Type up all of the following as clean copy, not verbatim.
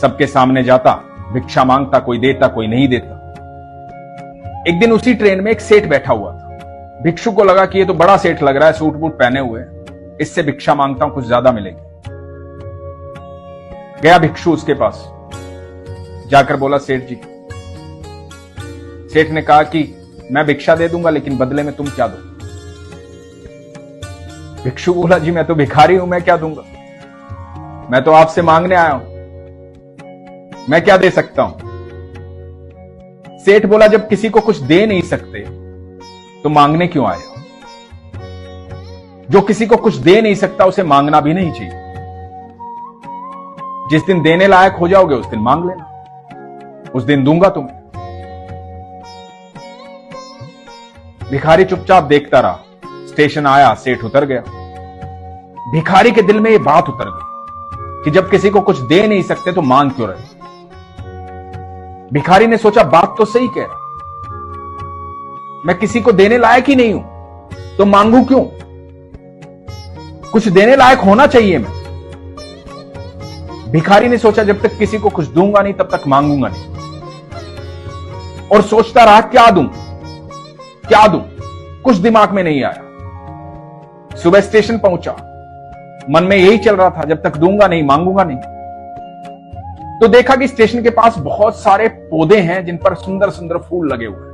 सबके सामने जाता, भिक्षा मांगता, कोई देता कोई नहीं देता। एक दिन उसी ट्रेन में एक सेठ बैठा हुआ था। भिक्षु को लगा कि ये तो बड़ा सेठ लग रहा है, सूट बूट पहने हुए, इससे भिक्षा मांगता हूं, कुछ ज्यादा मिलेगी। गया भिक्षु उसके पास, जाकर बोला सेठ जी। सेठ ने कहा कि मैं भिक्षा दे दूंगा, लेकिन बदले में तुम क्या दो? भिक्षु बोला जी मैं तो भिखारी हूं, मैं क्या दूंगा, मैं तो आपसे मांगने आया हूं, मैं क्या दे सकता हूं? सेठ बोला जब किसी को कुछ दे नहीं सकते तो मांगने क्यों आए हो? जो किसी को कुछ दे नहीं सकता उसे मांगना भी नहीं चाहिए। जिस दिन देने लायक हो जाओगे उस दिन मांग लेना, उस दिन दूंगा तुम्हें। भिखारी चुपचाप देखता रहा। स्टेशन आया, सेठ उतर गया। भिखारी के दिल में यह बात उतर गई कि जब किसी को कुछ दे नहीं सकते तो मांग क्यों रहे। भिखारी ने सोचा बात तो सही कह रहा, मैं किसी को देने लायक ही नहीं हूं तो मांगू क्यों? कुछ देने लायक होना चाहिए मैं। भिखारी ने सोचा जब तक किसी को कुछ दूंगा नहीं तब तक मांगूंगा नहीं, और सोचता रहा क्या दूं क्या दूं, कुछ दिमाग में नहीं आया। सुबह स्टेशन पहुंचा, मन में यही चल रहा था जब तक दूंगा नहीं मांगूंगा नहीं। तो देखा कि स्टेशन के पास बहुत सारे पौधे हैं जिन पर सुंदर सुंदर फूल लगे हुए हैं।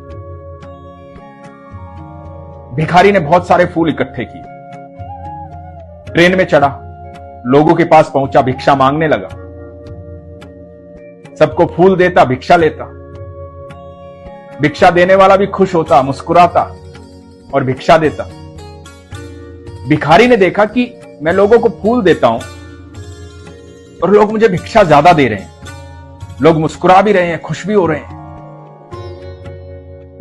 भिखारी ने बहुत सारे फूल इकट्ठे किए, ट्रेन में चढ़ा, लोगों के पास पहुंचा, भिक्षा मांगने लगा। सबको फूल देता, भिक्षा लेता। भिक्षा देने वाला भी खुश होता, मुस्कुराता और भिक्षा देता। भिखारी ने देखा कि मैं लोगों को फूल देता हूं और लोग मुझे भिक्षा ज्यादा दे रहे हैं, लोग मुस्कुरा भी रहे हैं, खुश भी हो रहे हैं।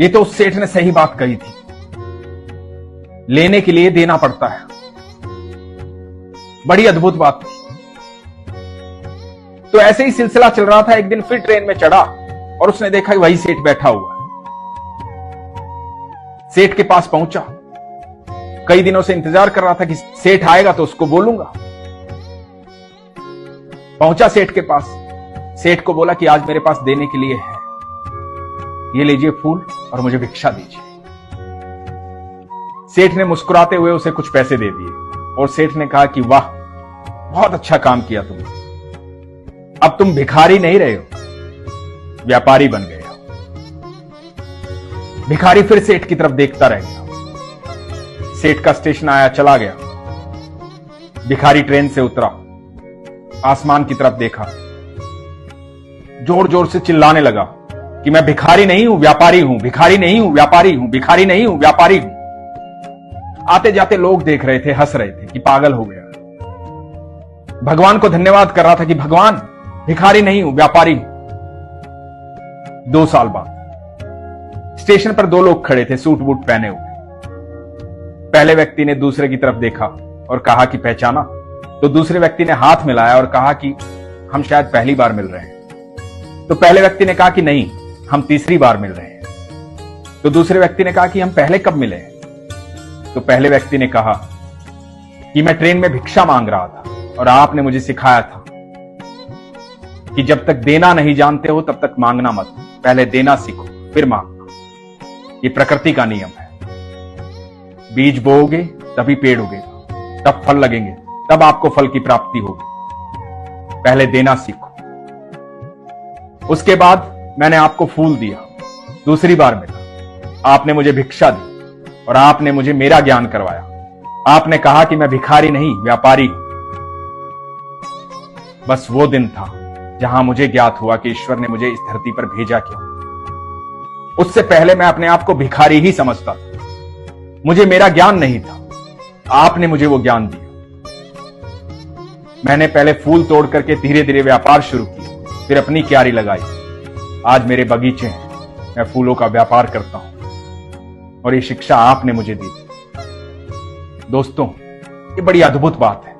ये तो उस सेठ ने सही बात कही थी, लेने के लिए देना पड़ता है। बड़ी अद्भुत बात थी। तो ऐसे ही सिलसिला चल रहा था। एक दिन फिर ट्रेन में चढ़ा और उसने देखा कि वही सेठ बैठा हुआ है। सेठ के पास पहुंचा, कई दिनों से इंतजार कर रहा था कि सेठ आएगा तो उसको बोलूंगा। पहुंचा सेठ के पास, सेठ को बोला कि आज मेरे पास देने के लिए है, ये लीजिए फूल और मुझे भिक्षा दीजिए। सेठ ने मुस्कुराते हुए उसे कुछ पैसे दे दिए और सेठ ने कहा कि वाह, बहुत अच्छा काम किया तुमने, अब तुम भिखारी नहीं रहे हो, व्यापारी बन गए हो। भिखारी फिर सेठ की तरफ देखता रह गया। सेठ का स्टेशन आया, चला गया। भिखारी ट्रेन से उतरा, आसमान की तरफ देखा, जोर जोर से चिल्लाने लगा कि मैं भिखारी नहीं हूं, व्यापारी हूं, भिखारी नहीं हूं, व्यापारी हूं, भिखारी नहीं हूं, व्यापारी हूं। आते जाते लोग देख रहे थे, हंस रहे थे कि पागल हो गया। भगवान को धन्यवाद कर रहा था कि भगवान, भिखारी नहीं हूं, व्यापारी हूं। 2 साल बाद स्टेशन पर 2 लोग खड़े थे, सूट बूट पहने हुए। पहले व्यक्ति ने दूसरे की तरफ देखा और कहा कि पहचाना? तो दूसरे व्यक्ति ने हाथ मिलाया और कहा कि हम शायद पहली बार मिल रहे हैं। तो पहले व्यक्ति ने कहा कि नहीं, हम तीसरी बार मिल रहे हैं। तो दूसरे व्यक्ति ने कहा कि हम पहले कब मिले हैं? तो पहले व्यक्ति ने कहा कि मैं ट्रेन में भिक्षा मांग रहा था और आपने मुझे सिखाया था कि जब तक देना नहीं जानते हो तब तक मांगना मत, पहले देना सीखो फिर मांगना। ये प्रकृति का नियम है। बीज बोओगे तभी पेड़ उगेगा, तब फल लगेंगे, तब आपको फल की प्राप्ति होगी। पहले देना सीखो। उसके बाद मैंने आपको फूल दिया, दूसरी बार मिला, आपने मुझे भिक्षा दी और आपने मुझे मेरा ज्ञान करवाया। आपने कहा कि मैं भिखारी नहीं, व्यापारी हूं। बस वो दिन था जहां मुझे ज्ञात हुआ कि ईश्वर ने मुझे इस धरती पर भेजा क्यों। उससे पहले मैं अपने आप को भिखारी ही समझता था, मुझे मेरा ज्ञान नहीं था। आपने मुझे वो ज्ञान दिया। मैंने पहले फूल तोड़ करके धीरे धीरे व्यापार शुरू किया, फिर अपनी क्यारी लगाई। आज मेरे बगीचे हैं, मैं फूलों का व्यापार करता हूं और ये शिक्षा आपने मुझे दी थी। दोस्तों, ये बड़ी अद्भुत बात है।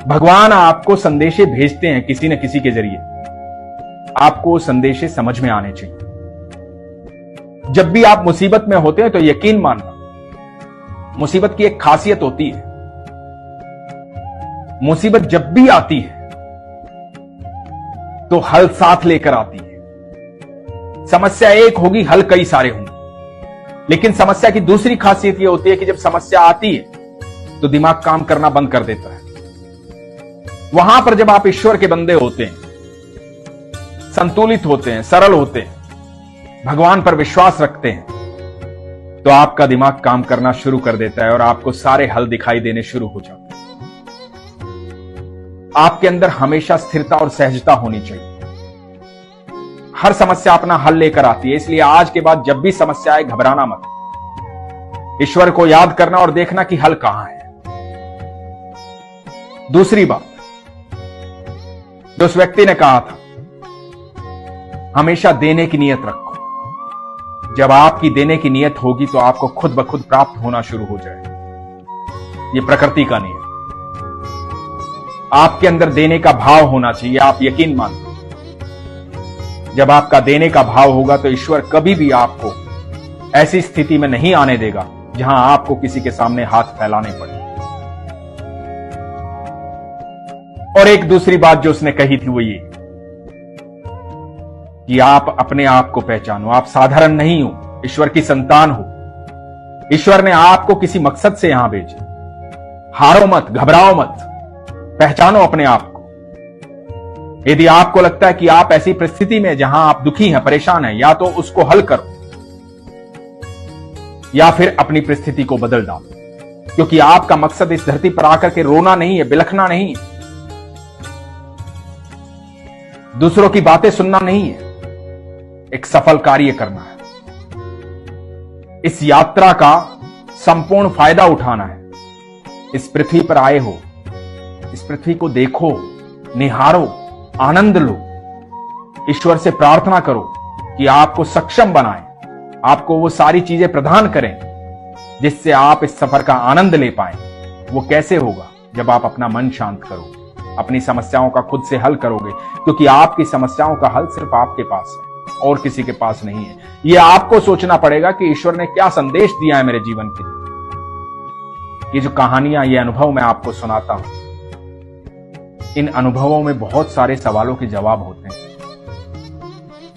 भगवान आपको संदेशे भेजते हैं किसी न किसी के जरिए। आपको संदेशे समझ में आने चाहिए। जब भी आप मुसीबत में होते हैं तो यकीन मानना, मुसीबत की एक खासियत होती है, मुसीबत जब भी आती है तो हल साथ लेकर आती है। समस्या एक होगी, हल कई सारे होंगे। लेकिन समस्या की दूसरी खासियत यह होती है कि जब समस्या आती है तो दिमाग काम करना बंद कर देता है। वहां पर जब आप ईश्वर के बंदे होते हैं, संतुलित होते हैं, सरल होते हैं, भगवान पर विश्वास रखते हैं, तो आपका दिमाग काम करना शुरू कर देता है और आपको सारे हल दिखाई देने शुरू हो जाते हैं। आपके अंदर हमेशा स्थिरता और सहजता होनी चाहिए। हर समस्या अपना हल लेकर आती है, इसलिए आज के बाद जब भी समस्या आए घबराना मत। ईश्वर को याद करना और देखना कि हल कहां है। दूसरी बात जो उस व्यक्ति ने कहा था, हमेशा देने की नियत रखो। जब आपकी देने की नियत होगी तो आपको खुद ब खुद प्राप्त होना शुरू हो जाएगा। यह प्रकृति का नियम। आपके अंदर देने का भाव होना चाहिए, आप यकीन मानते। जब आपका देने का भाव होगा तो ईश्वर कभी भी आपको ऐसी स्थिति में नहीं आने देगा जहां आपको किसी के सामने हाथ फैलाने पड़े। और एक दूसरी बात जो उसने कही थी वो ये कि आप अपने आप को पहचानो। आप साधारण नहीं हो, ईश्वर की संतान हो। ईश्वर ने आपको किसी मकसद से यहां भेजा। हारो मत, घबराओ मत, पहचानो अपने आप को। यदि आपको लगता है कि आप ऐसी परिस्थिति में जहां आप दुखी हैं, परेशान हैं, या तो उसको हल करो या फिर अपनी परिस्थिति को बदल डालो, क्योंकि आपका मकसद इस धरती पर आकर के रोना नहीं है, बिलखना नहीं है, दूसरों की बातें सुनना नहीं है, एक सफल कार्य करना है। इस यात्रा का संपूर्ण फायदा उठाना है। इस पृथ्वी पर आए हो, इस पृथ्वी को देखो, निहारो, आनंद लो। ईश्वर से प्रार्थना करो कि आपको सक्षम बनाए, आपको वो सारी चीजें प्रदान करें जिससे आप इस सफर का आनंद ले पाए। वो कैसे होगा? जब आप अपना मन शांत करोगे, अपनी समस्याओं का खुद से हल करोगे, क्योंकि आपकी समस्याओं का हल सिर्फ आपके पास है और किसी के पास नहीं है। यह आपको सोचना पड़ेगा कि ईश्वर ने क्या संदेश दिया है मेरे जीवन के लिए। ये जो कहानियां, ये अनुभव मैं आपको सुनाता हूं, इन अनुभवों में बहुत सारे सवालों के जवाब होते हैं।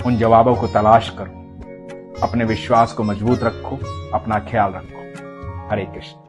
उन जवाबों को तलाश करो, अपने विश्वास को मजबूत रखो, अपना ख्याल रखो। हरे कृष्ण।